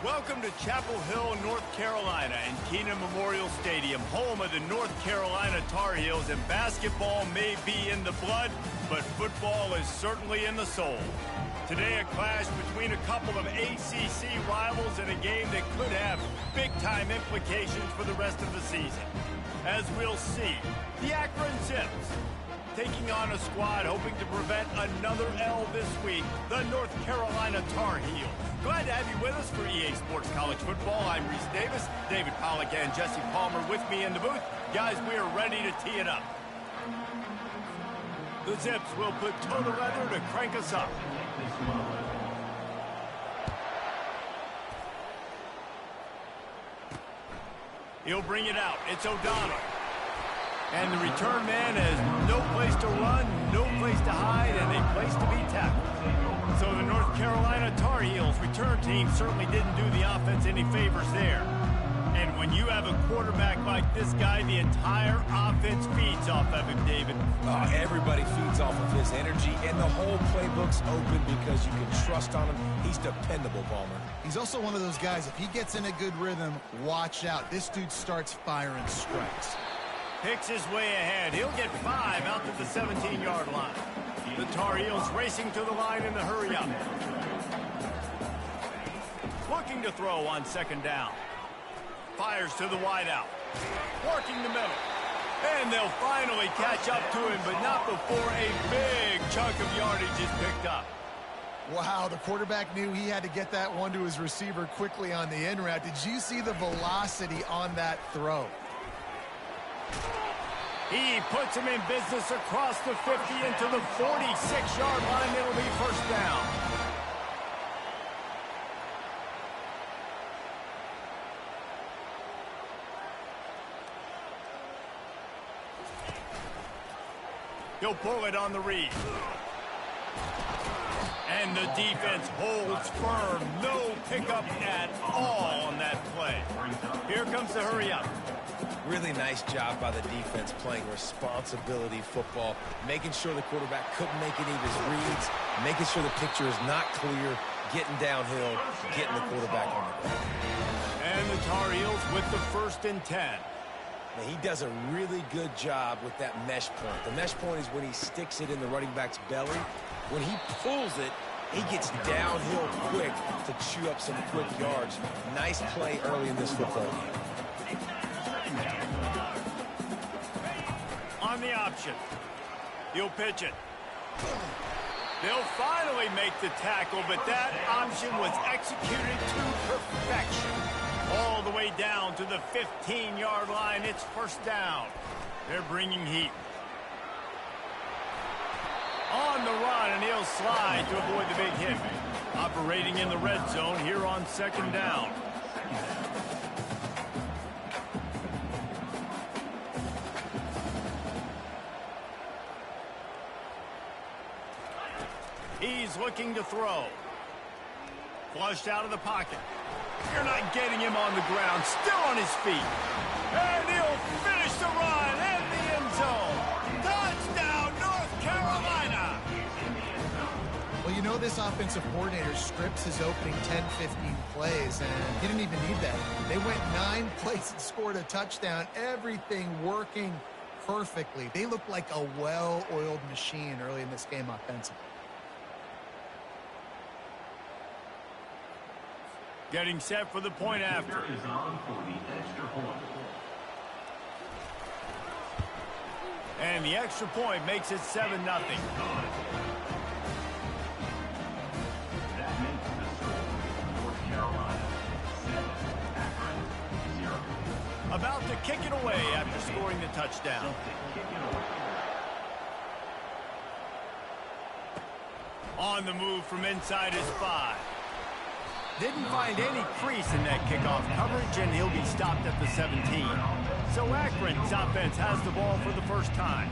Welcome to Chapel Hill, North Carolina, and Keenan Memorial Stadium, home of the North Carolina Tar Heels. And basketball may be in the blood, but football is certainly in the soul. Today, a clash between a couple of ACC rivals in a game that could have big-time implications for the rest of the season. As we'll see, the Akron Zips taking on a squad hoping to prevent another L this week, the North Carolina Tar Heels. Glad to have you with us for EA Sports College Football. I'm Reese Davis, David Pollack and Jesse Palmer with me in the booth. Guys, we are ready to tee it up. The Zips will put toe to leather to crank us up. He'll bring it out. It's O'Donnell. And the return man has no place to run, no place to hide, and a place to be tackled. So the North Carolina Tar Heels return team certainly didn't do the offense any favors there. And when you have a quarterback like this guy, the entire offense feeds off of him, David. Everybody feeds off of his energy, and the whole playbook's open because you can trust on him. He's dependable, Palmer. He's also one of those guys, if he gets in a good rhythm, watch out. This dude starts firing strikes. Picks his way ahead. He'll get 5 out to the 17-yard line. The Tar Heels racing to the line in the hurry-up. Looking to throw on second down. Fires to the wideout. Working the middle. And they'll finally catch up to him, but not before a big chunk of yardage is picked up. Wow, the quarterback knew he had to get that one to his receiver quickly on the in route. Did you see the velocity on that throw? He puts him in business across the 50 into the 46-yard line. It'll be first down. He'll pull it on the read. And the defense holds firm. No pickup at all on that play. Here comes the hurry-up. Really nice job by the defense playing responsibility football, making sure the quarterback couldn't make any of his reads, making sure the picture is not clear, getting downhill, getting the quarterback on the ground. And the Tar Heels with the 1st and 10. Now, he does a really good job with that mesh point. The mesh point is when he sticks it in the running back's belly. When he pulls it, he gets downhill quick to chew up some quick yards. Nice play early in this football game. On the option. He'll pitch it. They'll finally make the tackle, but that option was executed to perfection. All the way down to the 15-yard line. It's first down. They're bringing heat. On the run, and he'll slide to avoid the big hit. Operating in the red zone here on second down. He's looking to throw. Flushed out of the pocket. You're not getting him on the ground. Still on his feet. And he'll finish the run in the end zone. Touchdown, North Carolina. Well, you know this offensive coordinator strips his opening 10, 15 plays, and he didn't even need that. They went 9 plays and scored a touchdown. Everything working perfectly. They look like a well-oiled machine early in this game offensively. Getting set for the point after. And the extra point makes it 7-0. About to kick it away after scoring the touchdown. On the move from inside his 5. Didn't find any crease in that kickoff coverage, and he'll be stopped at the 17. So Akron's offense has the ball for the first time.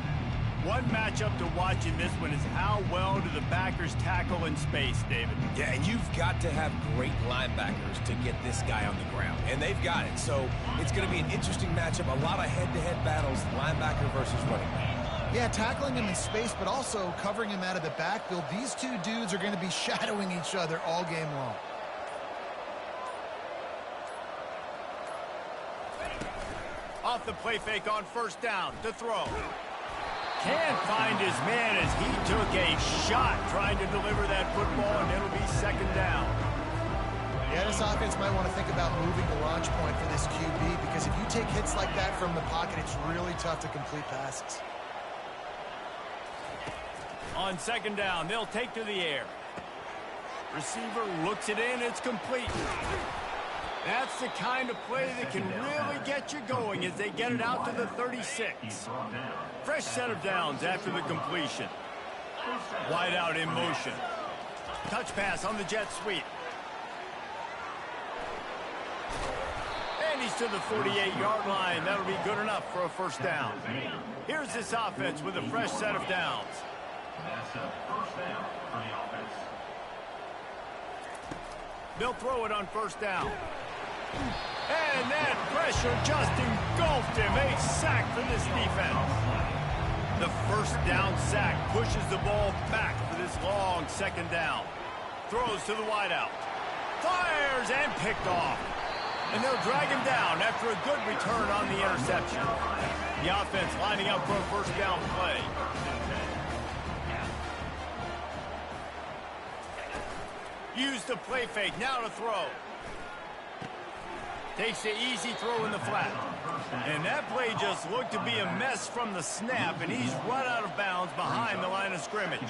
One matchup to watch in this one is how well do the backers tackle in space, David. Yeah, and you've got to have great linebackers to get this guy on the ground, and they've got it. So it's going to be an interesting matchup, a lot of head-to-head battles, linebacker versus running back. Yeah, tackling him in space, but also covering him out of the backfield. These two dudes are going to be shadowing each other all game long. the play fake on first down to throw. Can't find his man as he took a shot trying to deliver that football, and it'll be second down. Yeah, this offense might want to think about moving the launch point for this QB, because if you take hits like that from the pocket, it's really tough to complete passes. On second down, they'll take to the air. Receiver looks it in, it's complete. That's the kind of play that can really get you going as they get it out to the 36. Fresh set of downs after the completion. Wide out in motion. Touch pass on the jet sweep. And he's to the 48-yard line. That'll be good enough for a first down. Here's this offense with a fresh set of downs. That's a first down for the offense. They'll throw it on first down. And that pressure just engulfed him. A sack for this defense. The first down sack pushes the ball back for this long second down. Throws to the wideout. Fires and picked off. And they'll drag him down after a good return on the interception. The offense lining up for a first down play. Use the play fake, now to throw. Takes the easy throw in the flat. And that play just looked to be a mess from the snap, and he's run out of bounds behind the line of scrimmage.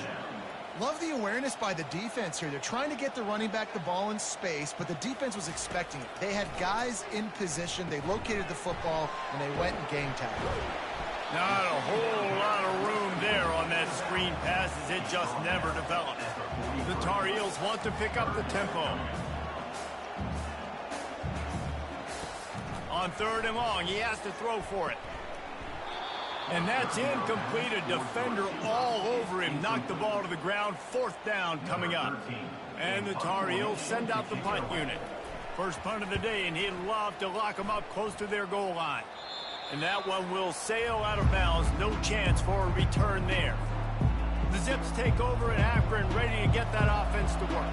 Love the awareness by the defense here. They're trying to get the running back the ball in space, but the defense was expecting it. They had guys in position, they located the football, and they went and game tackled. Not a whole lot of room there on that screen pass as it just never developed. The Tar Heels want to pick up the tempo. On third and long, he has to throw for it. And that's incomplete. A defender all over him. Knocked the ball to the ground. Fourth down coming up. And the Tar Heels send out the punt unit. First punt of the day, and he'd love to lock them up close to their goal line. And that one will sail out of bounds. No chance for a return there. The Zips take over at Akron, ready to get that offense to work.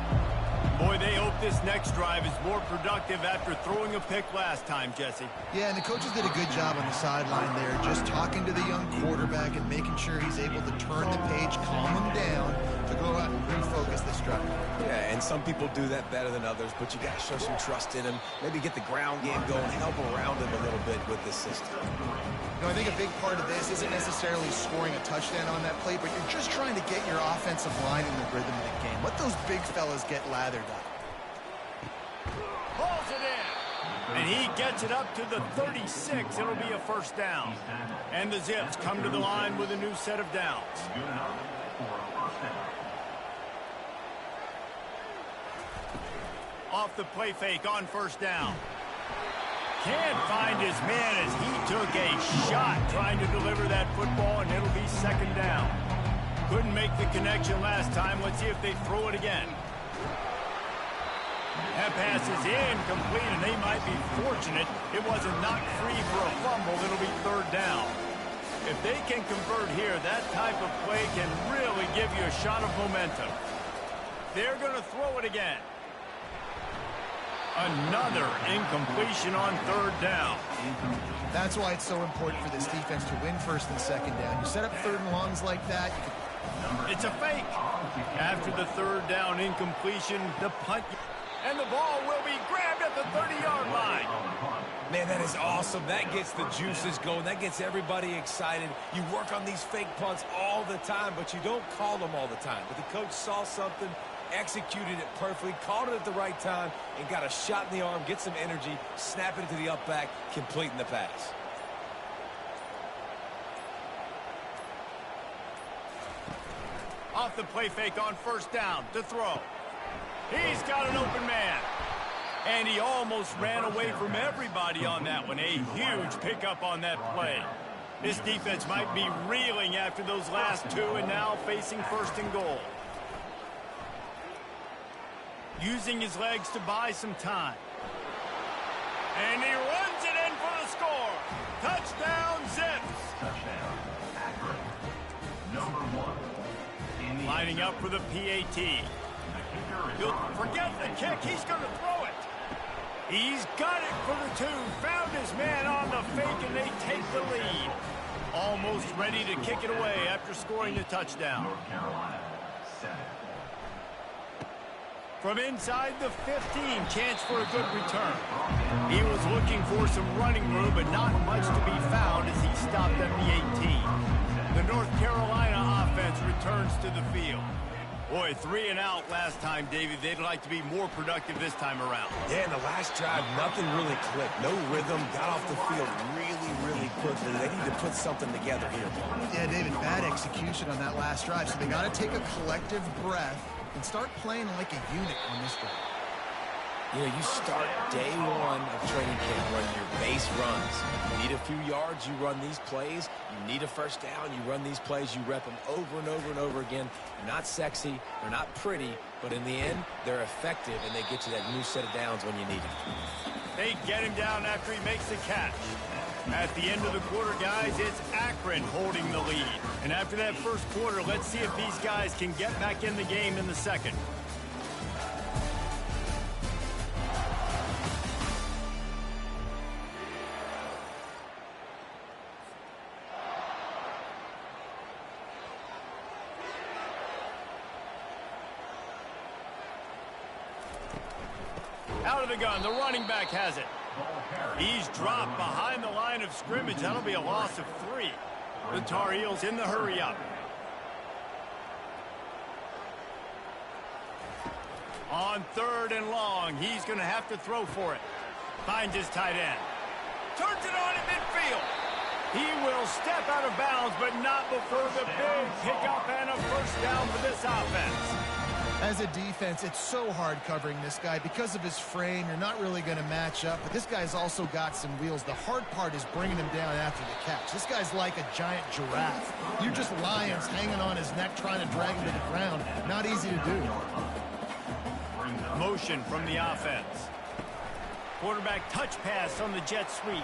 Boy, they hope this next drive is more productive after throwing a pick last time, Jesse. Yeah, and the coaches did a good job on the sideline there, just talking to the young quarterback and making sure he's able to turn the page, calm him down, to go out and refocus this drive. Yeah, and some people do that better than others, but you got to show some trust in him. Maybe get the ground game going, help around him a little bit with this system. You know, I think a big part of this isn't necessarily scoring a touchdown on that play, but you're just trying to get your offensive line in the rhythm of the game. Let those big fellas get lathered up. Pulls it in. And he gets it up to the 36. It'll be a first down. And the Zips come to the line with a new set of downs. Good enough for a first down. Off the play fake on first down. Can't find his man as he took a shot trying to deliver that football, and it'll be second down. Couldn't make the connection last time. Let's see if they throw it again. That pass is incomplete, and they might be fortunate it wasn't knocked free for a fumble. It'll be third down. If they can convert here, that type of play can really give you a shot of momentum. They're going to throw it again. Another incompletion on third down. That's why it's so important for this defense to win first and second down. You set up third and longs like that. It's a fake. After the third down incompletion, the punt. And the ball will be grabbed at the 30-yard line. Man, that is awesome. That gets the juices going. That gets everybody excited. You work on these fake punts all the time, but you don't call them all the time. But the coach saw something, executed it perfectly, called it at the right time, and got a shot in the arm, get some energy, snap it to the up back, completing the pass. Off the play fake on first down to throw. He's got an open man. And he almost ran away from everybody on that one. A huge pickup on that play. This defense might be reeling after those last two and now facing first and goal. Using his legs to buy some time. And he runs it in for the score. Touchdown, Zips. Touchdown, Akron. Number 1. Lining up for the PAT. He'll forget the kick. He's going to throw it. He's got it for the 2. Found his man on the fake, and they take the lead. Almost ready to kick it away after scoring the touchdown. North Carolina, 7. From inside the 15, chance for a good return. He was looking for some running room, but not much to be found as he stopped at the 18. The North Carolina offense returns to the field. Boy, 3 and out last time, David. They'd like to be more productive this time around. Yeah, in the last drive, nothing really clicked. No rhythm, got off the field really quickly. They need to put something together here. Yeah, David, bad execution on that last drive, so they got to take a collective breath and start playing like a unit on this drive. You know, you start day 1 of training camp running your base runs. You need a few yards, you run these plays. You need a first down, you run these plays. You rep them over and over and over again. They're not sexy, they're not pretty, but in the end, they're effective, and they get you that new set of downs when you need it. They get him down after he makes the catch. At the end of the quarter, guys, it's Akron holding the lead. And after that first quarter, let's see if these guys can get back in the game in the second. Out of the gun, the running back has it. He's dropped behind the line of scrimmage. That'll be a loss of 3. The Tar Heels in the hurry-up. On 3rd and long, he's going to have to throw for it. Finds his tight end. Turns it on at midfield. He will step out of bounds, but not before the big pickup and a first down for this offense. As a defense, it's so hard covering this guy. Because of his frame, you're not really going to match up. But this guy's also got some wheels. The hard part is bringing him down after the catch. This guy's like a giant giraffe. You're just lions hanging on his neck trying to drag him to the ground. Not easy to do. Motion from the offense. Quarterback touch pass on the jet sweep.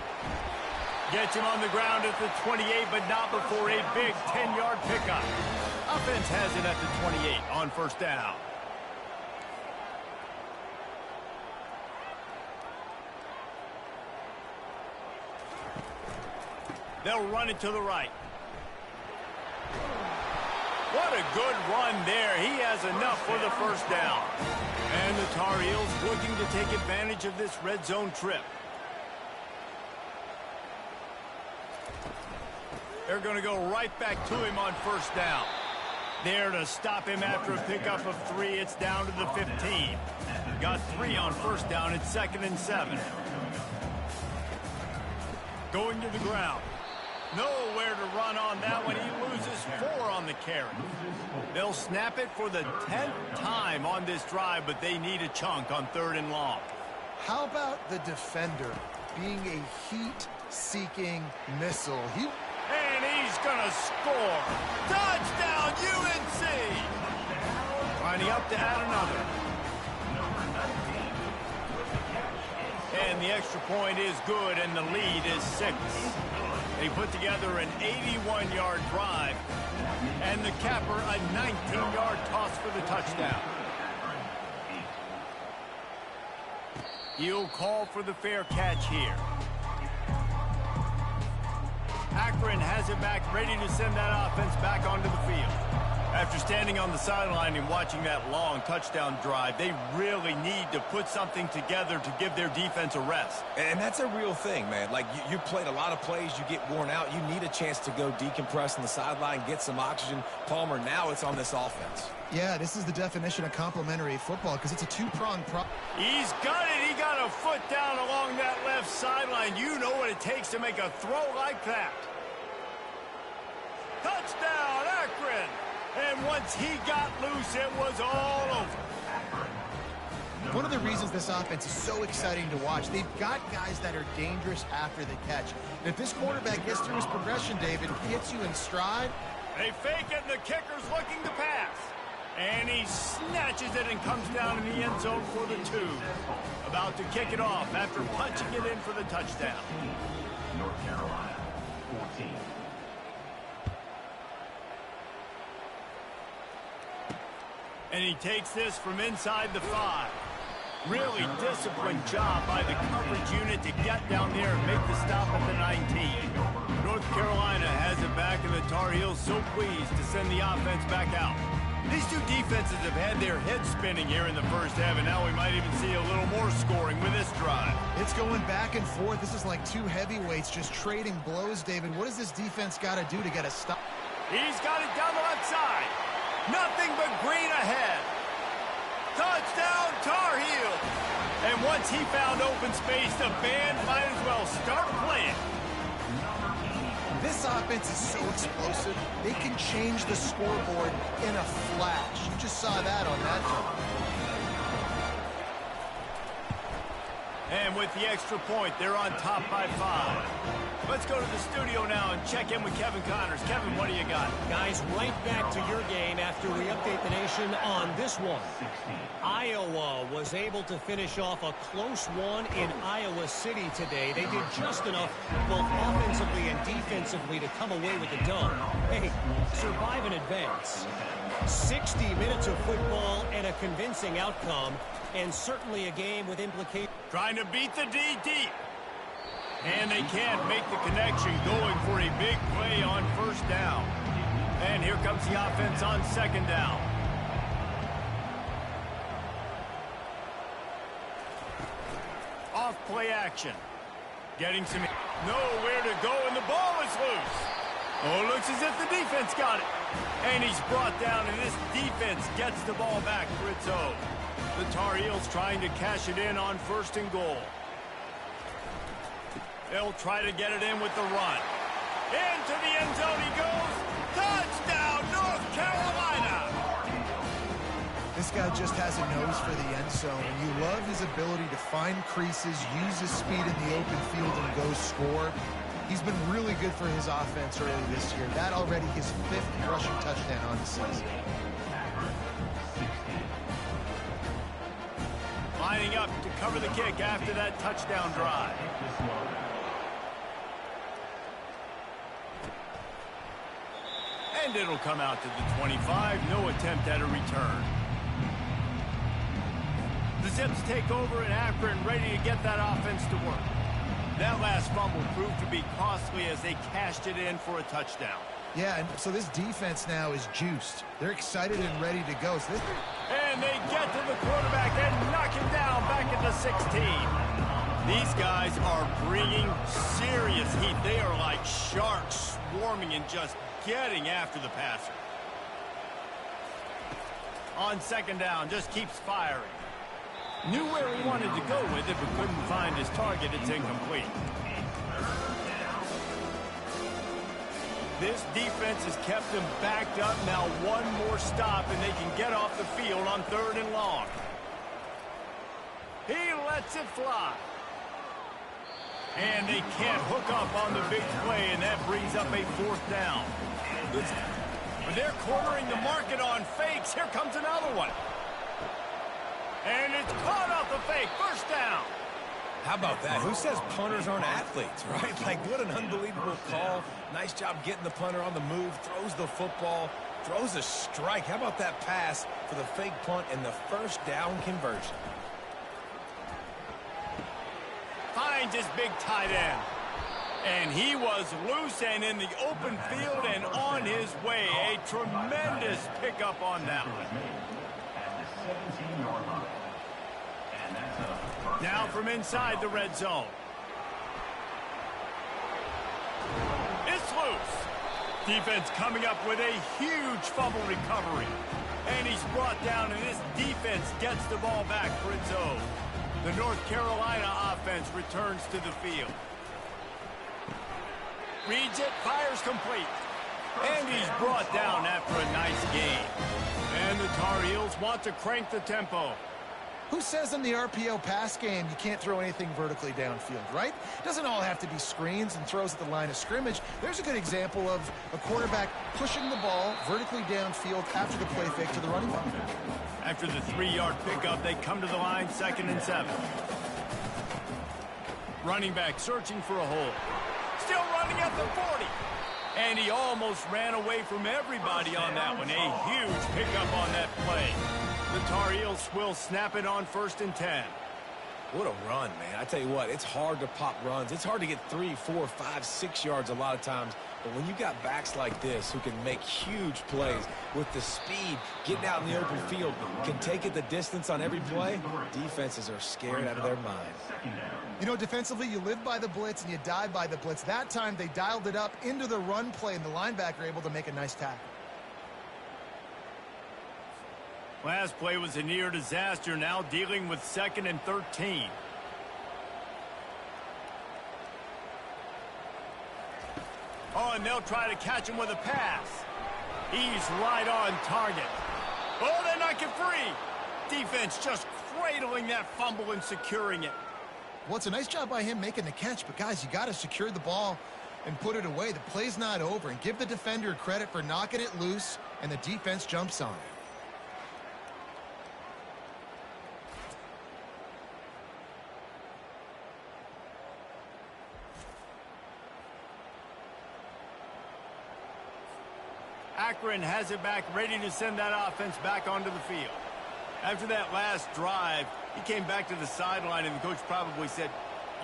Gets him on the ground at the 28, but not before a big 10-yard pickup. Offense has it at the 28 on first down. They'll run it to the right. What a good run there. He has enough for the first down. And the Tar Heels looking to take advantage of this red zone trip. They're going to go right back to him on first down. There to stop him after a pickup of 3. It's down to the 15. Got 3 on first down. It's 2nd and 7. Going to the ground. Nowhere to run on that one. He loses 4 on the carry. They'll snap it for the 10th time on this drive, but they need a chunk on 3rd and long. How about the defender being a heat-seeking missile? And he's going to score. Touchdown, UNC! Lining up to add another. And the extra point is good, and the lead is 6. They put together an 81-yard drive, and the capper a 19-yard toss for the touchdown. He'll call for the fair catch here. Akron has it back, ready to send that offense back onto the field. After standing on the sideline and watching that long touchdown drive, they really need to put something together to give their defense a rest. And that's a real thing, man. Like, you played a lot of plays, you get worn out. You need a chance to go decompress on the sideline, get some oxygen. Palmer, now it's on this offense. Yeah, this is the definition of complementary football because it's a two-pronged He's got it. He got a foot down along that left sideline. You know what it takes to make a throw like that. Touchdown, Akron. And once he got loose, it was all over. One of the reasons this offense is so exciting to watch, they've got guys that are dangerous after the catch. And if this quarterback gets through his progression, David, hits you in stride. They fake it, and the kicker's looking to pass. And he snatches it and comes down in the end zone for the 2. About to kick it off after punching it in for the touchdown. North Carolina, 14. And he takes this from inside the 5. Really disciplined job by the coverage unit to get down there and make the stop at the 19. North Carolina has it back, and the Tar Heels so pleased to send the offense back out. These two defenses have had their heads spinning here in the first half, and now we might even see a little more scoring with this drive. It's going back and forth. This is like two heavyweights just trading blows, David. What does this defense got to do to get a stop? He's got it down the left side. Nothing but green ahead. Touchdown, Tar Heels! And once he found open space, the band might as well start playing. This offense is so explosive, they can change the scoreboard in a flash. You just saw that on that drive. And with the extra point, they're on top by 5. Let's go to the studio now and check in with Kevin Connors. Kevin, what do you got? Guys, right back to your game after we update the nation on this one. Iowa was able to finish off a close one in Iowa City today. They did just enough, both offensively and defensively, to come away with the dub. Hey, survive and advance. 60 minutes of football and a convincing outcome, and certainly a game with implications. Trying to beat the D deep. And they can't make the connection, going for a big play on first down. And here comes the offense on second down. Off play action. Getting some... Nowhere to go, and the ball is loose. Oh, looks as if the defense got it. And he's brought down, and this defense gets the ball back for its own. The Tar Heels trying to cash it in on first and goal. They'll try to get it in with the run. Into the end zone he goes. Touchdown, North Carolina! This guy just has a nose for the end zone, and you love his ability to find creases, use his speed in the open field, and go score. He's been really good for his offense early this year. That already his 5th rushing touchdown on the season. Lining up to cover the kick after that touchdown drive. And it'll come out to the 25. No attempt at a return. The Zips take over in Akron, ready to get that offense to work. That last fumble proved to be costly as they cashed it in for a touchdown. Yeah, and so this defense now is juiced. They're excited and ready to go. So and they get to the quarterback and knock him down back at the 16. These guys are bringing serious heat. They are like sharks swarming and just getting after the passer. On second down, just keeps firing. Knew where he wanted to go with it, but couldn't find his target. It's incomplete. This defense has kept them backed up. Now one more stop, and they can get off the field on 3rd and long. He lets it fly. And they can't hook up on the big play, and that brings up a 4th down. But they're cornering the market on fakes. Here comes another one. And it's caught off the fake. First down. How about that? Who says punters aren't athletes, right? Like, what an unbelievable call. Nice job getting the punter on the move, throws the football, throws a strike. How about that pass for the fake punt and the first down conversion? Finds his big tight end. And he was loose and in the open field and on his way. A tremendous pickup on that one. Now from inside the red zone. It's loose. Defense coming up with a huge fumble recovery. And he's brought down, and this defense gets the ball back for its own. The North Carolina offense returns to the field. Reads it, fires complete. And he's brought down after a nice game. And the Tar Heels want to crank the tempo. Who says in the RPO pass game you can't throw anything vertically downfield, right? It doesn't all have to be screens and throws at the line of scrimmage. There's a good example of a quarterback pushing the ball vertically downfield after the play fake to the running back. After the 3-yard pickup, they come to the line, 2nd and 7. Running back searching for a hole. Still running at the 40. And he almost ran away from everybody on that one. A huge pickup on that play. The Tar Heels will snap it on 1st and 10. What a run, man. I tell you what, it's hard to pop runs. It's hard to get 3, 4, 5, 6 yards a lot of times. But when you got backs like this who can make huge plays with the speed, getting out in the open field, can take it the distance on every play, defenses are scared out of their mind. You know, defensively, you live by the blitz and you die by the blitz. That time, they dialed it up into the run play, and the linebacker able to make a nice tackle. Last play was a near disaster, now dealing with 2nd and 13. Oh, and they'll try to catch him with a pass. He's right on target. Oh, they're not get free. Defense just cradling that fumble and securing it. Well, it's a nice job by him making the catch, but guys, you got to secure the ball and put it away. The play's not over, and give the defender credit for knocking it loose, and the defense jumps on it. Akron has it back, ready to send that offense back onto the field. After that last drive, he came back to the sideline, and the coach probably said,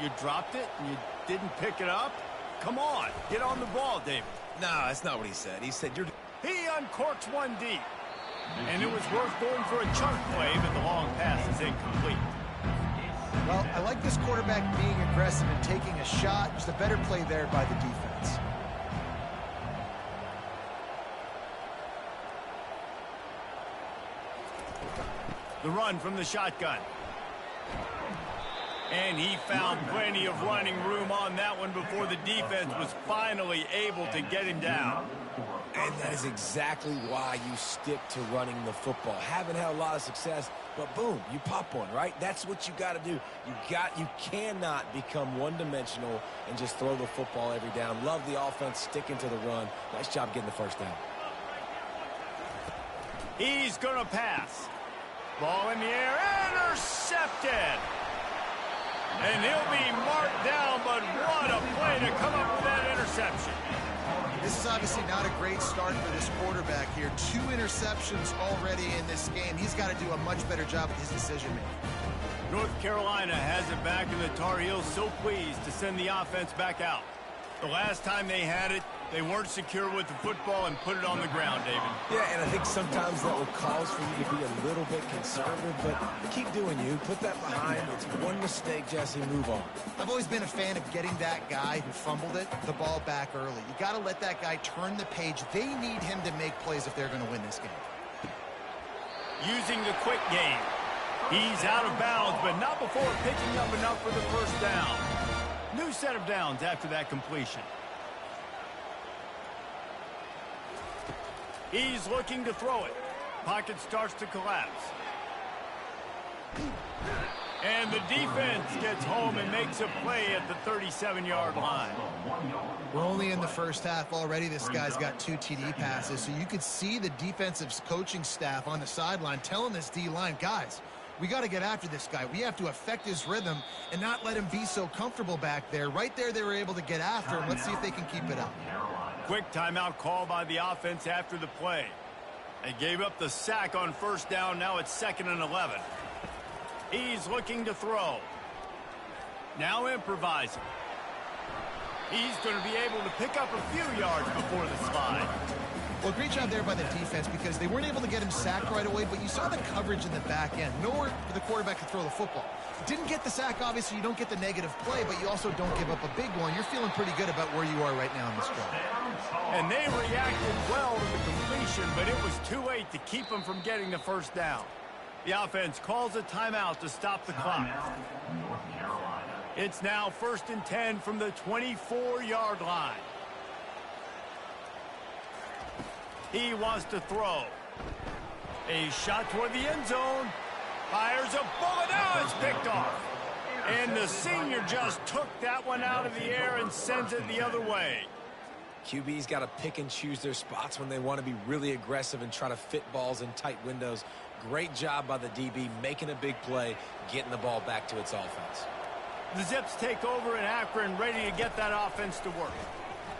"You dropped it and you didn't pick it up? Come on, get on the ball, David." No, that's not what he said. He said, He uncorks one deep. And it was worth going for a chunk play, but the long pass is incomplete. Well, I like this quarterback being aggressive and taking a shot. Just a better play there by the defense. The run from the shotgun. And he found plenty of running room on that one before the defense was finally able to get him down. and that is exactly why you stick to running the football. Haven't had a lot of success, but boom, you pop one, right? That's what you got to do. You cannot become one-dimensional and just throw the football every down. Love the offense sticking to the run. Nice job getting the first down. He's going to pass. Ball in the air, intercepted. And he'll be marked down, but what a play to come up with that interception. This is obviously not a great start for this quarterback here. 2 interceptions already in this game. He's got to do a much better job with his decision-making. North Carolina has it back, and the Tar Heels so pleased to send the offense back out. The last time they had it, they weren't secure with the football and put it on the ground, David. Yeah, and I think sometimes that will cause for you to be a little bit conservative, but keep doing you. Put that behind. It's one mistake, Jesse. Move on. I've always been a fan of getting that guy who fumbled it, the ball back early. You got to let that guy turn the page. They need him to make plays if they're going to win this game. Using the quick game. He's out of bounds, but not before picking up enough for the first down. New set of downs after that completion. He's looking to throw it. Pocket starts to collapse. And the defense gets home and makes a play at the 37-yard line. We're only in the first half already. This guy's got 2 TD passes, so you could see the defensive coaching staff on the sideline telling this D-line, guys, we got to get after this guy. We have to affect his rhythm and not let him be so comfortable back there. Right there, they were able to get after him. Let's see if they can keep it up. Quick timeout call by the offense after the play. They gave up the sack on first down. Now it's 2nd and 11. He's looking to throw. Now improvising. He's going to be able to pick up a few yards before the slide. Well, great job there by the defense because they weren't able to get him sacked right away, but you saw the coverage in the back end. Nowhere for the quarterback to throw the football. Didn't get the sack, obviously. You don't get the negative play, but you also don't give up a big one. You're feeling pretty good about where you are right now in this drive. And they reacted well to the completion, but it was too late to keep them from getting the first down. The offense calls a timeout to stop the clock. It's now 1st and 10 from the 24-yard line. He wants to throw. A shot toward the end zone. Fires a bullet. Now it's picked off. And the senior just took that one out of the air and sends it the other way. QB's got to pick and choose their spots when they want to be really aggressive and try to fit balls in tight windows. Great job by the DB making a big play, getting the ball back to its offense. The Zips take over in Akron, ready to get that offense to work.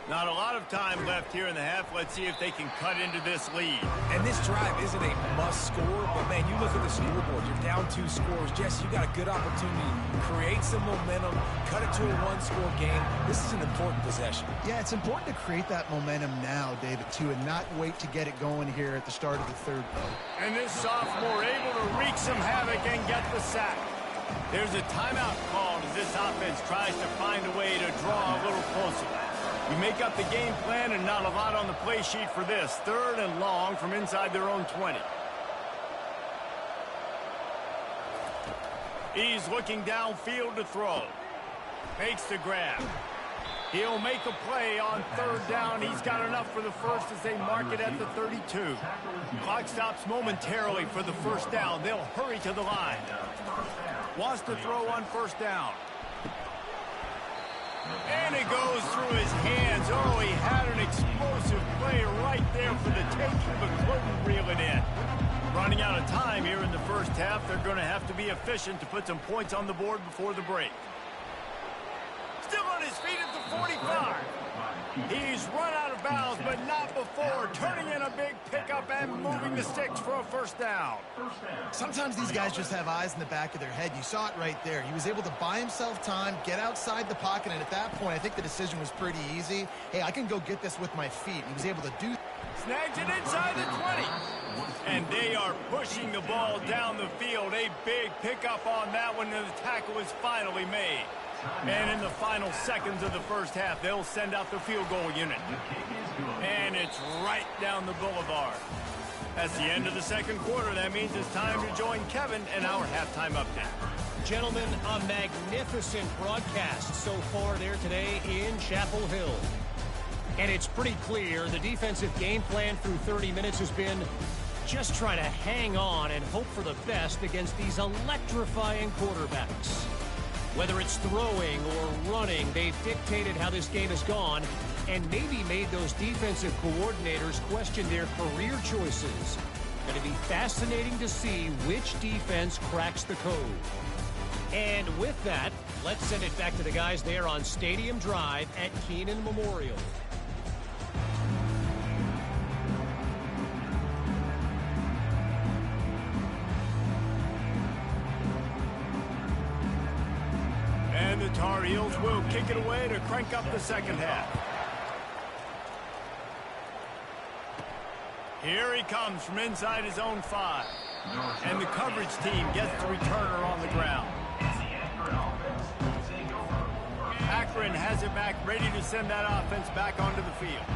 Not a lot of time left here in the half. Let's see if they can cut into this lead. And this drive isn't a must score, but man, you look at the scoreboard, you're down 2 scores. Jesse, you got a good opportunity. Create some momentum, cut it to a 1-score game. This is an important possession. Yeah, it's important to create that momentum now, David, too, and not wait to get it going here at the start of the third quarter. And this sophomore able to wreak some havoc and get the sack. There's a timeout called as this offense tries to find a way to draw a little closer. You make up the game plan and not a lot on the play sheet for this. 3rd and long from inside their own 20. He's looking downfield to throw. Makes the grab. He'll make a play on 3rd down. He's got enough for the first as they mark it at the 32. Clock stops momentarily for the first down. They'll hurry to the line. Wants to throw on 1st down. And it goes through his hands. Oh, he had an explosive play right there for the taking, but couldn't reel it in. Running out of time here in the first half. They're going to have to be efficient to put some points on the board before the break. Still on his feet at the 45. He's run out of bounds, but not before. Turning in a big pickup and moving the sticks for a 1st down. Sometimes these guys just have eyes in the back of their head. You saw it right there. He was able to buy himself time, get outside the pocket, and at that point, I think the decision was pretty easy. Hey, I can go get this with my feet. He was able to do. Snags it inside the 20. And they are pushing the ball down the field. A big pickup on that one, and the tackle is finally made. And in the final seconds of the first half, they'll send out the field goal unit. And it's right down the boulevard. That's the end of the second quarter. That means it's time to join Kevin and our halftime update. Gentlemen, a magnificent broadcast so far there today in Chapel Hill. And it's pretty clear the defensive game plan through 30 minutes has been just try to hang on and hope for the best against these electrifying quarterbacks. Whether it's throwing or running, they've dictated how this game has gone and maybe made those defensive coordinators question their career choices. Going to be fascinating to see which defense cracks the code. And with that, let's send it back to the guys there on Stadium Drive at Keenan Memorial. And the Tar Heels will kick it away to crank up the second half. Here he comes from inside his own 5. And the coverage team gets the returner on the ground. Akron has it back, ready to send that offense back onto the field.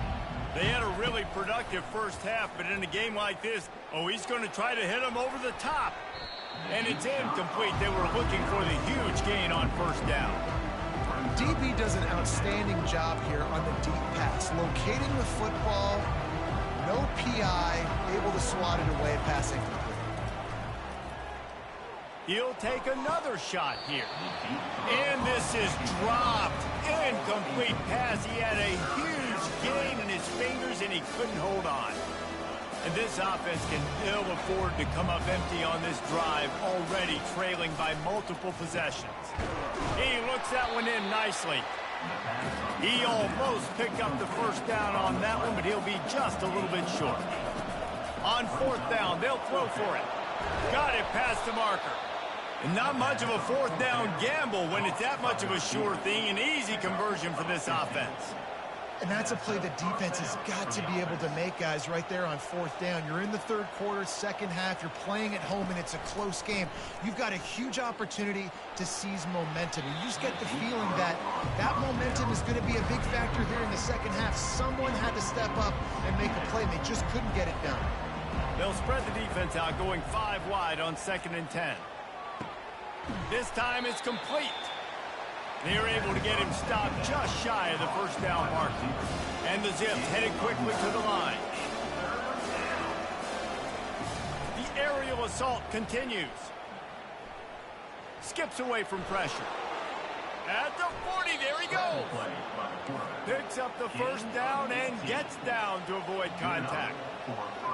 They had a really productive first half, but in a game like this, he's going to try to hit them over the top. And it's incomplete. They were looking for the huge gain on 1st down. DB does an outstanding job here on the deep pass. Locating the football, no PI, able to swat it away, passing complete. He'll take another shot here. And this is dropped. Incomplete pass. He had a huge gain in his fingers, and he couldn't hold on. And this offense can ill afford to come up empty on this drive, already trailing by multiple possessions. He looks that one in nicely. He almost picked up the 1st down on that one, but he'll be just a little bit short. On 4th down, they'll throw for it. Got it past the marker. And not much of a 4th down gamble when it's that much of a sure thing. An easy conversion for this offense. And that's a play the defense has got to be able to make, guys, right there on 4th down. You're in the 3rd quarter, second half. You're playing at home, and it's a close game. You've got a huge opportunity to seize momentum. You just get the feeling that that momentum is going to be a big factor here in the second half. Someone had to step up and make a play, and they just couldn't get it done. They'll spread the defense out, going 5 wide on 2nd and 10. This time it's complete. They're able to get him stopped just shy of the 1st down mark. And the Zips headed quickly to the line. The aerial assault continues. Skips away from pressure. At the 40, there he goes. Picks up the 1st down and gets down to avoid contact.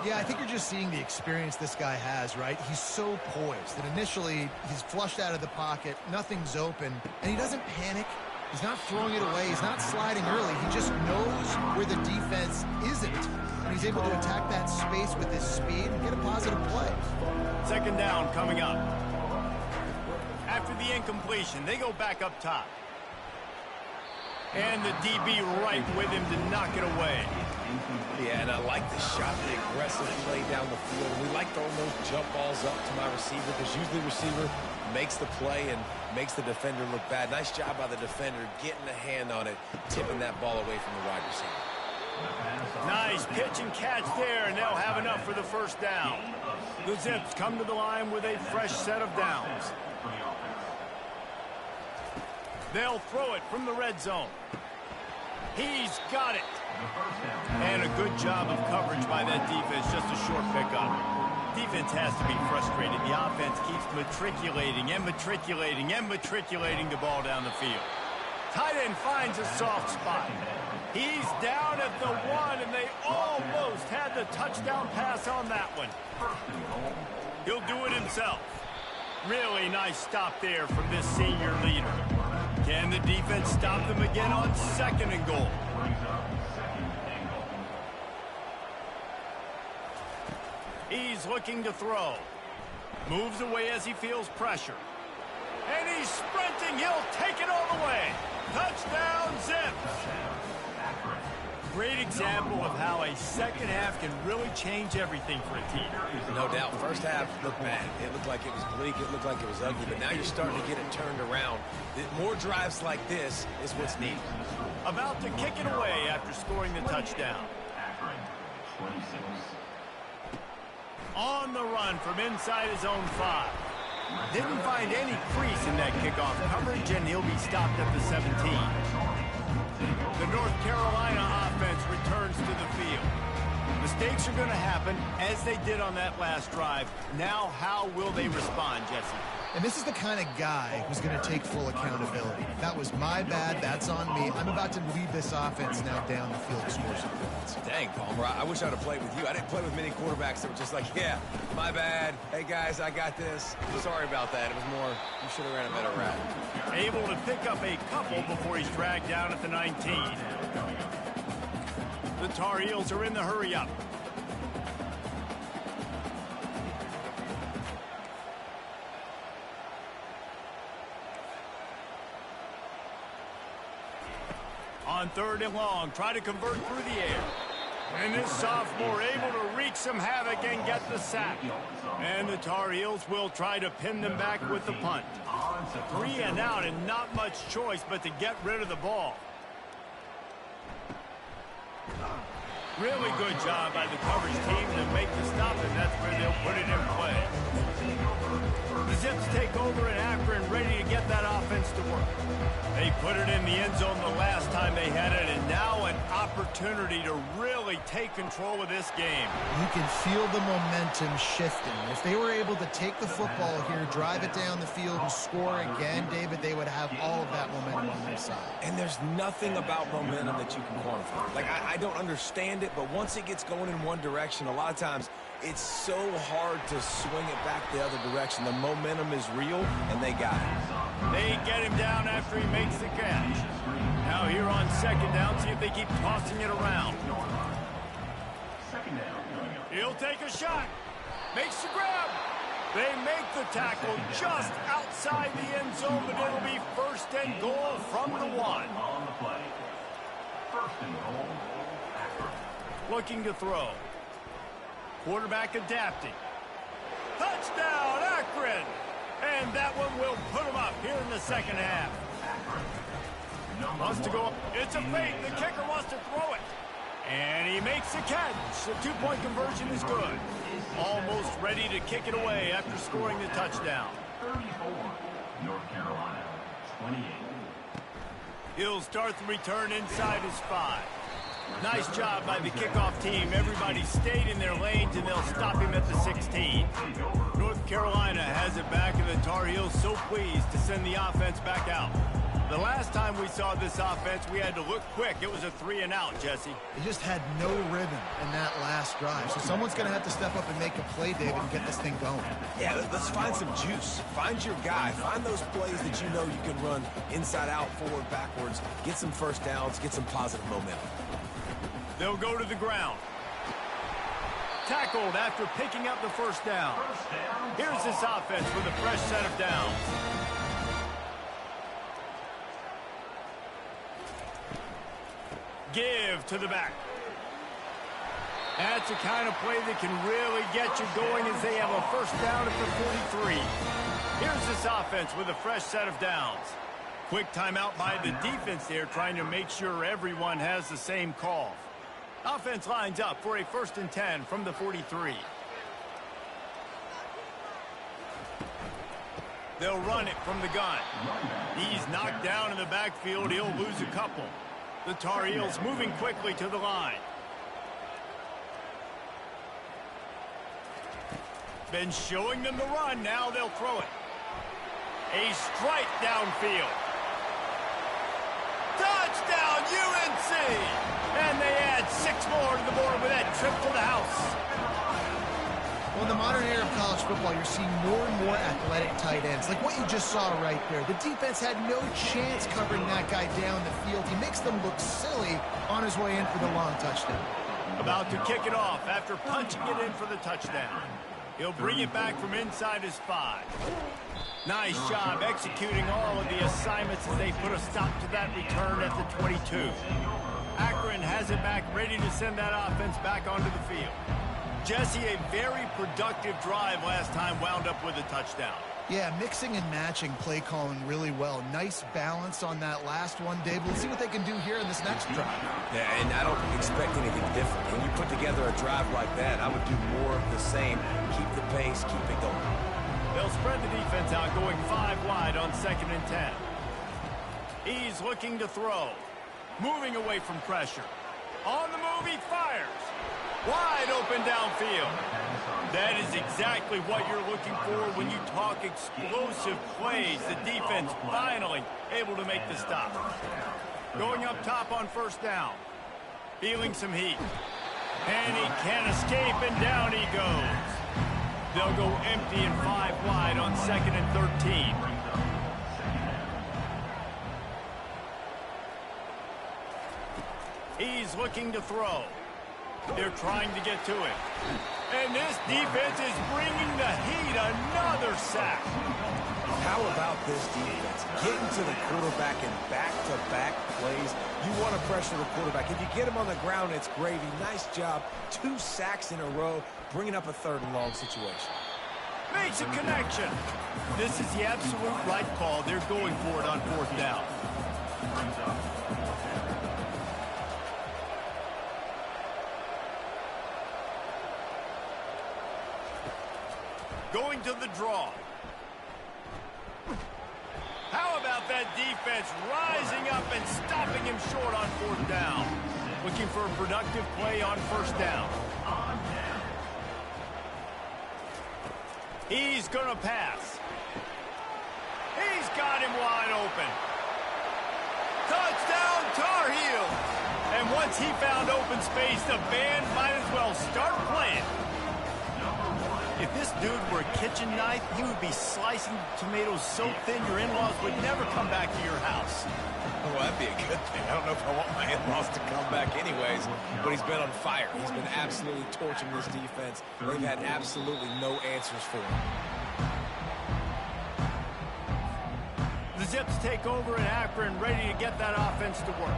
Yeah, I think you're just seeing the experience this guy has, right? He's so poised that initially he's flushed out of the pocket, nothing's open, and he doesn't panic. He's not throwing it away. He's not sliding early. He just knows where the defense isn't. And he's able to attack that space with his speed and get a positive play. Second down coming up. After the incompletion, they go back up top. And the DB right with him to knock it away. Yeah, and I like the shot, the aggressive play down the field. We like throwing those jump balls up to my receiver because usually the receiver makes the play and makes the defender look bad. Nice job by the defender getting a hand on it, tipping that ball away from the wide receiver. Nice pitch and catch there, and they'll have enough for the first down. The Zips come to the line with a fresh set of downs. They'll throw it from the red zone. He's got it. And a good job of coverage by that defense, just a short pickup. Defense has to be frustrated. The offense keeps matriculating and matriculating and matriculating the ball down the field. Tight end finds a soft spot. He's down at the 1, and they almost had the touchdown pass on that one. He'll do it himself. Really nice stop there from this senior leader. Can the defense stop them again on 2nd and goal? He's looking to throw. Moves away as he feels pressure. And he's sprinting. He'll take it all the way. Touchdown, Zips. Great example of how a second half can really change everything for a team. No doubt. First half looked bad. It looked like it was bleak. It looked like it was ugly. But now you're starting to get it turned around. More drives like this is what's needed. About to kick it away after scoring the touchdown. Akron, 26. On the run from inside his own 5. Didn't find any crease in that kickoff coverage, and he'll be stopped at the 17. The North Carolina offense returns to the field. Mistakes are going to happen, as they did on that last drive. Now, how will they respond, Jesse? And this is the kind of guy who's going to take full accountability. That was my bad. That's on me. I'm about to lead this offense now down the field to score some points. Dang, Palmer, I wish I'd have played with you. I didn't play with many quarterbacks that were just like, yeah, my bad. Hey, guys, I got this. Sorry about that. It was more, you should have ran a better route. Able to pick up a couple before he's dragged down at the 19. The Tar Heels are in the hurry-up. On 3rd and long, try to convert through the air. And this sophomore able to wreak some havoc and get the sack. And the Tar Heels will try to pin them back with the punt. 3 and out, and not much choice but to get rid of the ball. Really good job by the coverage team to make the stop, and that's where they'll put it in play. The Zips take over in Akron, ready to get that offense to work. They put it in the end zone the last time they had it, and now an opportunity to really take control of this game. You can feel the momentum shifting. If they were able to take the football here, drive it down the field, and score again, David, they would have all of that momentum on their side. And there's nothing about momentum that you can quantify. Like, I don't understand it, but once it gets going in one direction, a lot of times it's so hard to swing it back the other direction. The momentum is real, and they got it. They get him down after he makes the catch. Now here on 2nd down, see if they keep tossing it around. He'll take a shot. Makes the grab. They make the tackle just outside the end zone, but it'll be 1st and goal from the 1. On the play. 1st and goal, Akron. Looking to throw. Quarterback adapting. Touchdown, Akron! And that one will put him up here in the 2nd half. Wants to go up. It's a fake. The kicker wants to throw it. And he makes the catch. The 2-point conversion is good. Almost ready to kick it away after scoring the touchdown. 34, North Carolina, 28. He'll start the return inside his 5. Nice job by the kickoff team. Everybody stayed in their lanes, and they'll stop him at the 16. North Carolina has it back, and the Tar Heels so pleased to send the offense back out. The last time we saw this offense, we had to look quick. It was a 3-and-out, Jesse. They just had no rhythm in that last drive. So someone's going to have to step up and make a play, David, and get this thing going. Yeah, let's find some juice. Find your guy. Find those plays that you know you can run inside out, forward, backwards. Get some first downs. Get some positive momentum. They'll go to the ground. Tackled after picking up the first down. Here's this offense with a fresh set of downs. Give to the back. That's the kind of play that can really get you going as they have a first down at the 43. Here's this offense with a fresh set of downs. Quick timeout by the defense there, trying to make sure everyone has the same call. Offense lines up for a 1st and 10 from the 43. They'll run it from the gun. He's knocked down in the backfield. He'll lose a couple. The Tar Heels moving quickly to the line. Been showing them the run. Now they'll throw it. A strike downfield. Touchdown, UNC! And they add 6 more to the board with that trip to the house. Well, in the modern era of college football, you're seeing more and more athletic tight ends, like what you just saw right there. The defense had no chance covering that guy down the field. He makes them look silly on his way in for the long touchdown. About to kick it off after punching it in for the touchdown. He'll bring it back from inside his 5. Nice job executing all of the assignments as they put a stop to that return at the 22. Akron has it back, ready to send that offense back onto the field. Jesse, a very productive drive last time, wound up with a touchdown. Yeah, mixing and matching play calling really well. Nice balance on that last one, Dave. We'll see what they can do here in this next drive. Yeah, and I don't expect anything different. When you put together a drive like that, I would do more of the same. Keep the pace, keep it going. They'll spread the defense out, going 5 wide on 2nd and 10. He's looking to throw. Moving away from pressure. On the move, he fires. Wide open downfield. That is exactly what you're looking for when you talk explosive plays. The defense finally able to make the stop. Going up top on 1st down. Feeling some heat. And he can't escape, and down he goes. They'll go empty and 5 wide on 2nd and 13. He's looking to throw. They're trying to get to it. And this defense is bringing the heat. Another sack. How about this defense? Getting to the quarterback in back-to-back plays. You want to pressure the quarterback. If you get him on the ground, it's gravy. Nice job. 2 sacks in a row, bringing up a 3rd and long situation. Makes a connection. This is the absolute right call. They're going for it on 4th down. Going to the draw. How about that defense rising up and stopping him short on 4th down? Looking for a productive play on 1st down. He's going to pass. He's got him wide open. Touchdown, Tar Heels! And once he found open space, the band might as well start playing. If this dude were a kitchen knife, he would be slicing tomatoes so thin your in-laws would never come back to your house. Well, that'd be a good thing. I don't know if I want my in-laws to come back anyways, but he's been on fire. He's been absolutely torching this defense. They've had absolutely no answers for him. The Zips take over in Akron, ready to get that offense to work.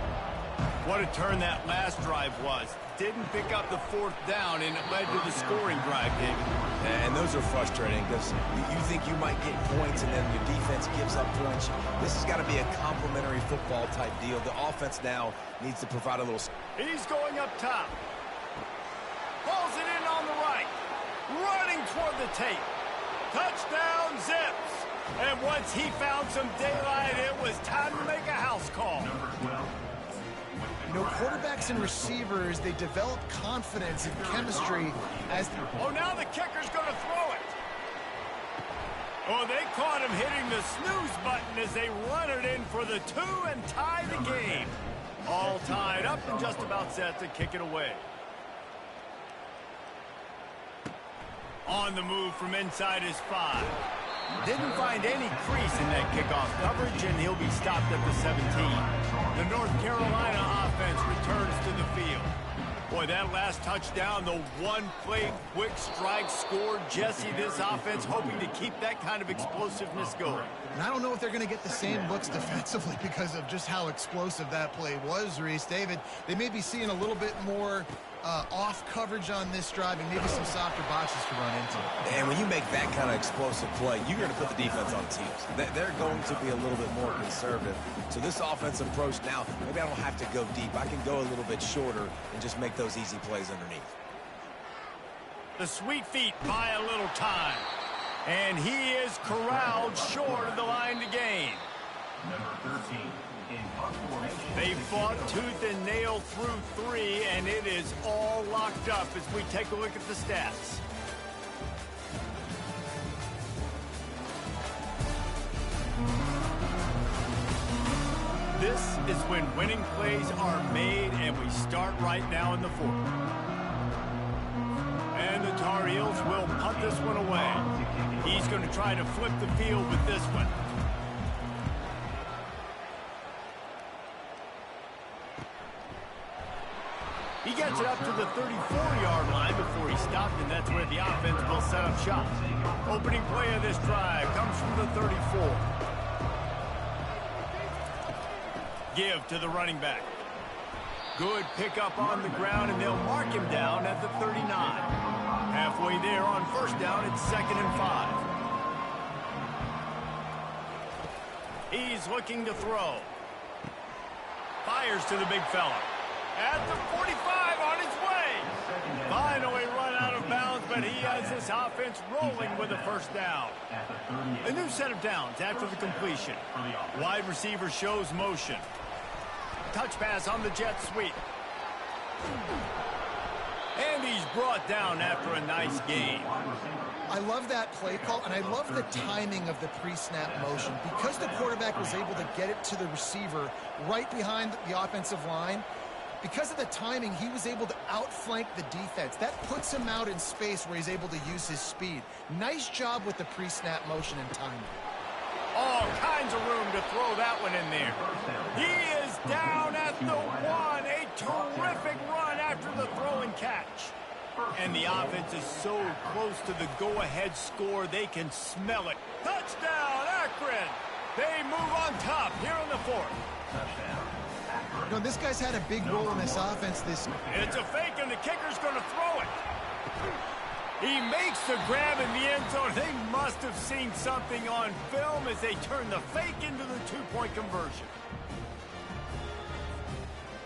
What a turn that last drive was. Didn't pick up the 4th down, and it led to the scoring drive, David. And those are frustrating because you think you might get points and then your defense gives up points. This has got to be a complementary football type deal. The offense now needs to provide a little... He's going up top. Pulls it in on the right. Running toward the tape. Touchdown, Zips. And once he found some daylight, it was time to make a house call. You know, quarterbacks and receivers, they develop confidence and chemistry as... Oh, now the kicker's going to throw it. Oh, they caught him hitting the snooze button as they run it in for the 2 and tie the game. All tied up and just about set to kick it away. On the move from inside his 5. Didn't find any crease in that kickoff coverage, and he'll be stopped at the 17. The North Carolina offense returns to the field. Boy, that last touchdown, the one-play quick strike scored. Jesse, this offense hoping to keep that kind of explosiveness going. And I don't know if they're going to get the same looks defensively because of just how explosive that play was, Reese. David, they may be seeing a little bit more off coverage on this drive and maybe some softer boxes to run into. And when you make that kind of explosive play, you're going to put the defense on its heels. They're going to be a little bit more conservative. So this offensive approach now, maybe I don't have to go deep. I can go a little bit shorter and just make those easy plays underneath. The sweet feet buy a little time. And he is corralled short of the line to gain. Number 13. They fought tooth and nail through 3, and it is all locked up as we take a look at the stats. This is when winning plays are made, and we start right now in the 4th. And the Tar Heels will punt this one away. He's going to try to flip the field with this one. He gets it up to the 34-yard line before he stopped, and that's where the offense will set up shop. Opening play of this drive comes from the 34. Give to the running back. Good pickup on the ground, and they'll mark him down at the 39. Halfway there on first down, it's 2nd and 5. He's looking to throw. Fires to the big fella. At the 45 on his way. Finally run out of bounds, but he has this offense rolling with a first down. A new set of downs after the completion. Wide receiver shows motion. Touch pass on the jet sweep. And he's brought down after a nice gain. I love that play call, and I love the timing of the pre-snap motion. Because the quarterback was able to get it to the receiver right behind the offensive line, because of the timing, he was able to outflank the defense. That puts him out in space where he's able to use his speed. Nice job with the pre-snap motion and timing. All kinds of room to throw that one in there. He is down at the 1. A terrific run after the throw and catch. And the offense is so close to the go-ahead score, they can smell it. Touchdown, Akron! They move on top here in the 4th. You know, this guy's had a big role in this offense this year. It's a fake, and the kicker's going to throw it. He makes the grab in the end zone. They must have seen something on film as they turn the fake into the 2-point conversion.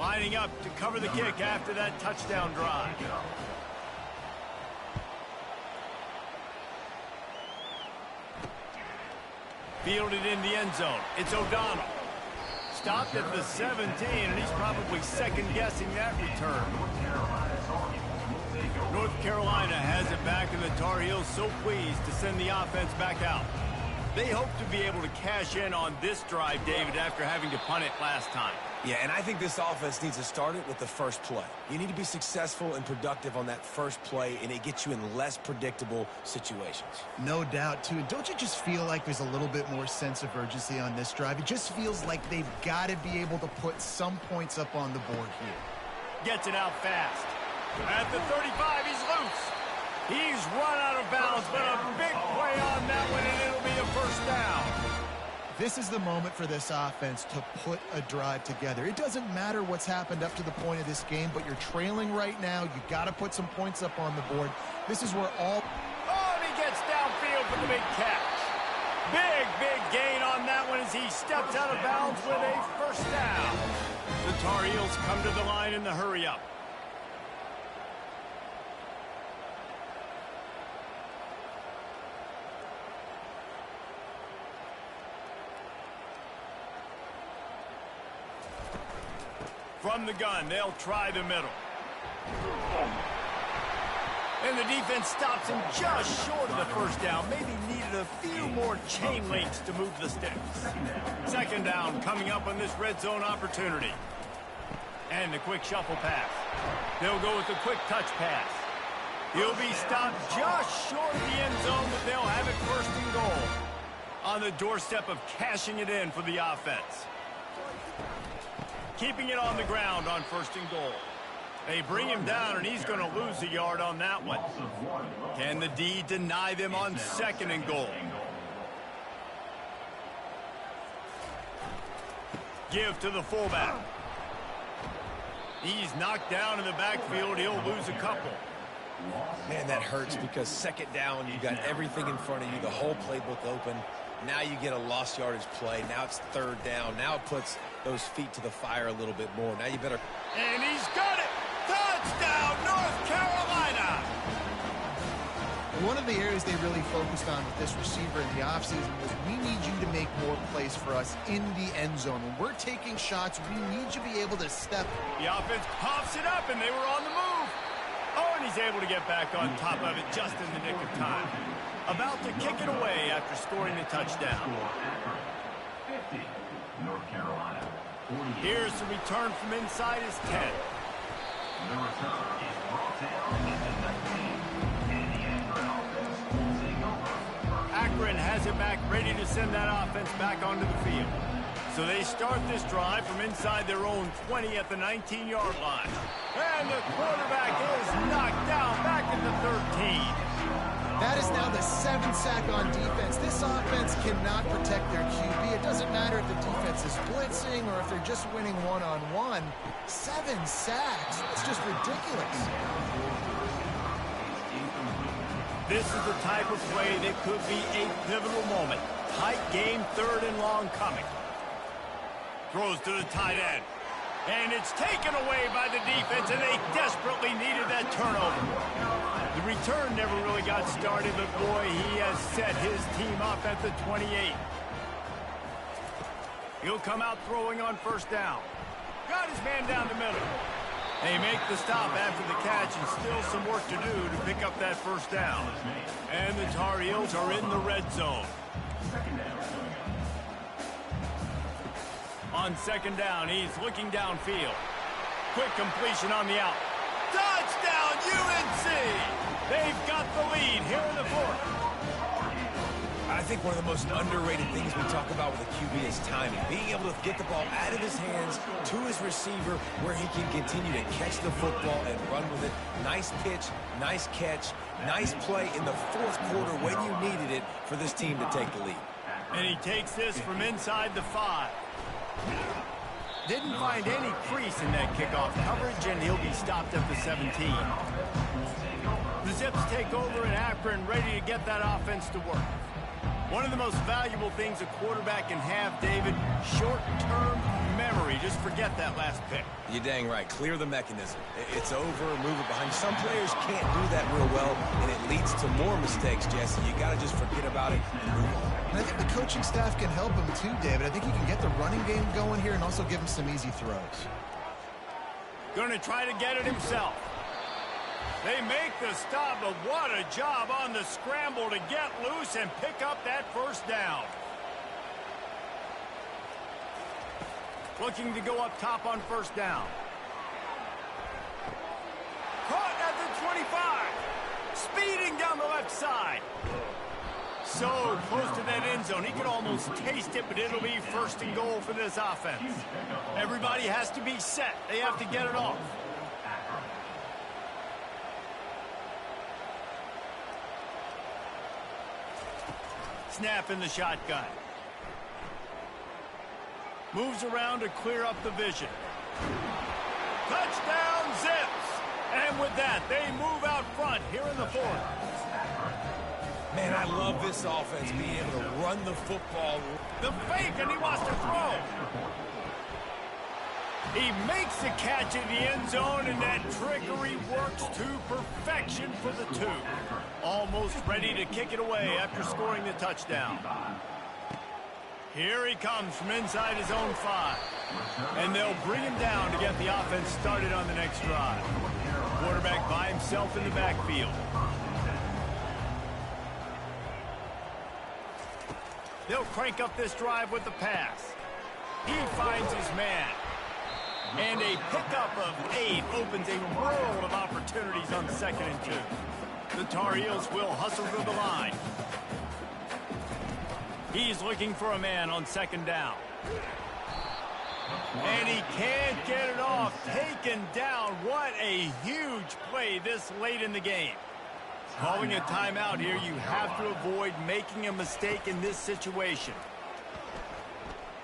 Lining up to cover the kick after that touchdown drive. Fielded in the end zone. It's O'Donnell. Stopped at the 17, and he's probably second-guessing that return. North Carolina has it back, and the Tar Heels so pleased to send the offense back out. They hope to be able to cash in on this drive, David, after having to punt it last time. Yeah, and I think this offense needs to start it with the first play. You need to be successful and productive on that first play, and it gets you in less predictable situations. No doubt, too. And don't you just feel like there's a little bit more sense of urgency on this drive? It just feels like they've got to be able to put some points up on the board here. Gets it out fast. At the 35, he's loose. He's run out of bounds, but a big play on that one, and it'll be a first down. This is the moment for this offense to put a drive together. It doesn't matter what's happened up to the point of this game, but you're trailing right now. You got to put some points up on the board. This is where all... Oh, and he gets downfield for the big catch. Big gain on that one as he steps out of bounds with a first down. The Tar Heels come to the line in the hurry-up. From the gun, they'll try the middle. And the defense stops him just short of the first down. Maybe needed a few more chain links to move the sticks. Second down coming up on this red zone opportunity. And the quick shuffle pass. They'll go with the quick touch pass. He'll be stopped just short of the end zone, but they'll have it first and goal. On the doorstep of cashing it in for the offense. Keeping it on the ground on first and goal. They bring him down, and he's going to lose a yard on that one. Can the D deny them on second and goal? Give to the fullback. He's knocked down in the backfield. He'll lose a couple. Man, that hurts because second down, you got everything in front of you, the whole playbook open. Now you get a lost yardage play. Now it's third down. Now it puts those feet to the fire a little bit more. Now you better... And he's got it! Touchdown, North Carolina! One of the areas they really focused on with this receiver in the offseason was we need you to make more plays for us in the end zone. When we're taking shots, we need you to be able to step. The offense pops it up, and they were on the move. Oh, and he's able to get back on top of it just in the nick of time. About to kick it away after scoring the touchdown. 50, North Carolina. 48. Here's the return from inside his 10. The return is brought down in the 19. And the Akron offense will take over. Akron has it back, ready to send that offense back onto the field. So they start this drive from inside their own 20 at the 19-yard line. And the quarterback is knocked down back at the 13. That is now the 7th sack on defense. This offense cannot protect their QB. It doesn't matter if the defense is blitzing or if they're just winning one-on-one. 7 sacks. That's just ridiculous. This is the type of play that could be a pivotal moment. Tight game, third and long coming. Throws to the tight end. And it's taken away by the defense, and they desperately needed that turnover. The return never really got started, but boy, he has set his team up at the 28. He'll come out throwing on first down. Got his man down the middle. They make the stop after the catch, and still some work to do to pick up that first down. And the Tar Heels are in the red zone. On second down, he's looking downfield. Quick completion on the out. Touchdown, UNC! They've got the lead here in the fourth. I think one of the most underrated things we talk about with a QB is timing. Being able to get the ball out of his hands to his receiver where he can continue to catch the football and run with it. Nice pitch, nice catch, nice play in the fourth quarter when you needed it for this team to take the lead. And he takes this from inside the 5. Didn't find any crease in that kickoff coverage, and he'll be stopped at the 17. The Zips take over in Akron, ready to get that offense to work. One of the most valuable things a quarterback can have, David, short-term memory. Just forget that last pick. You're dang right. Clear the mechanism. It's over, move it behind. Some players can't do that real well, and it leads to more mistakes, Jesse. You got to just forget about it and move on. And I think the coaching staff can help him too, David. I think he can get the running game going here and also give him some easy throws. Going to try to get it himself. They make the stop, but what a job on the scramble to get loose and pick up that first down. Looking to go up top on first down. Caught at the 25. Speeding down the left side. So close to that end zone. He could almost taste it, but it'll be first and goal for this offense. Everybody has to be set. They have to get it off. Snap in the shotgun. Moves around to clear up the vision. Touchdown, Zips! And with that, they move out front here in the fourth. Man, I love this offense being able to run the football. The fake, and he wants to throw. He makes the catch in the end zone, and that trickery works to perfection for the 2. Almost ready to kick it away after scoring the touchdown. Here he comes from inside his own 5. And they'll bring him down to get the offense started on the next drive. Quarterback by himself in the backfield. They'll crank up this drive with the pass. He finds his man. And a pickup of 8 opens a world of opportunities on 2nd and 2. The Tar Heels will hustle to the line. He's looking for a man on 2nd down. And he can't get it off. Taken down. What a huge play this late in the game. Calling a timeout here, you have to avoid making a mistake in this situation.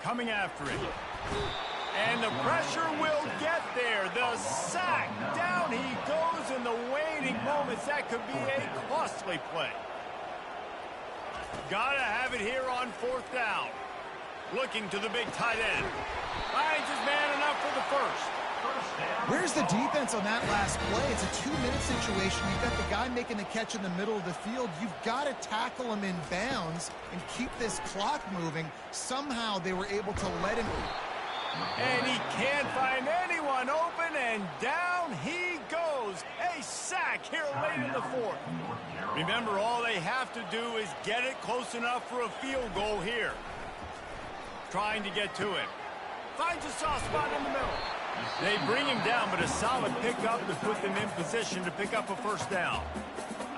Coming after it. And the pressure will get there. The sack. Down he goes in the waning moments. That could be a costly play. Gotta have it here on 4th down. Looking to the big tight end. Finds his man enough for the first. Where's the defense on that last play? It's a 2-minute situation. You've got the guy making the catch in the middle of the field. You've got to tackle him in bounds and keep this clock moving. Somehow they were able to let him. And he can't find anyone open, and down he goes. A sack here late in the 4th. Remember, all they have to do is get it close enough for a field goal here. Trying to get to him. Finds a soft spot in the middle. They bring him down, but a solid pickup to put them in position to pick up a 1st down.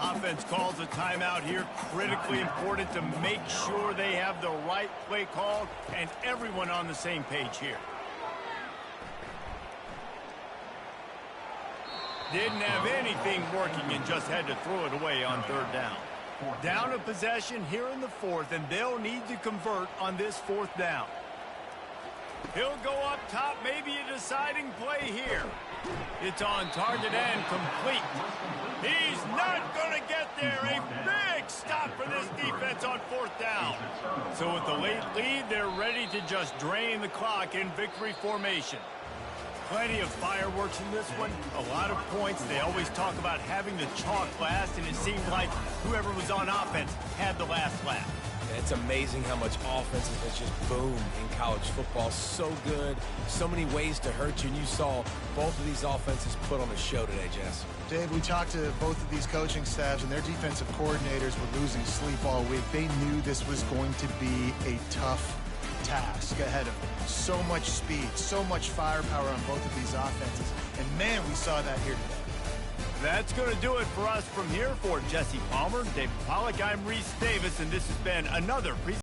Offense calls a timeout here. Critically important to make sure they have the right play called and everyone on the same page here. Didn't have anything working and just had to throw it away on 3rd down. Down a possession here in the 4th, and they'll need to convert on this 4th down. He'll go up top, maybe a deciding play here. It's on target and complete. He's not going to get there. A big stop for this defense on 4th down. So with the late lead, they're ready to just drain the clock in victory formation. Plenty of fireworks in this one. A lot of points. They always talk about having the chalk last, and it seemed like whoever was on offense had the last laugh. It's amazing how much offense has just boomed in college football. So good. So many ways to hurt you. And you saw both of these offenses put on a show today, Jess. Dave, we talked to both of these coaching staffs, and their defensive coordinators were losing sleep all week. They knew this was going to be a tough task ahead of them. So much speed, so much firepower on both of these offenses. And, man, we saw that here today. That's going to do it for us from here. For Jesse Palmer, David Pollack, I'm Reese Davis, and this has been another presentation.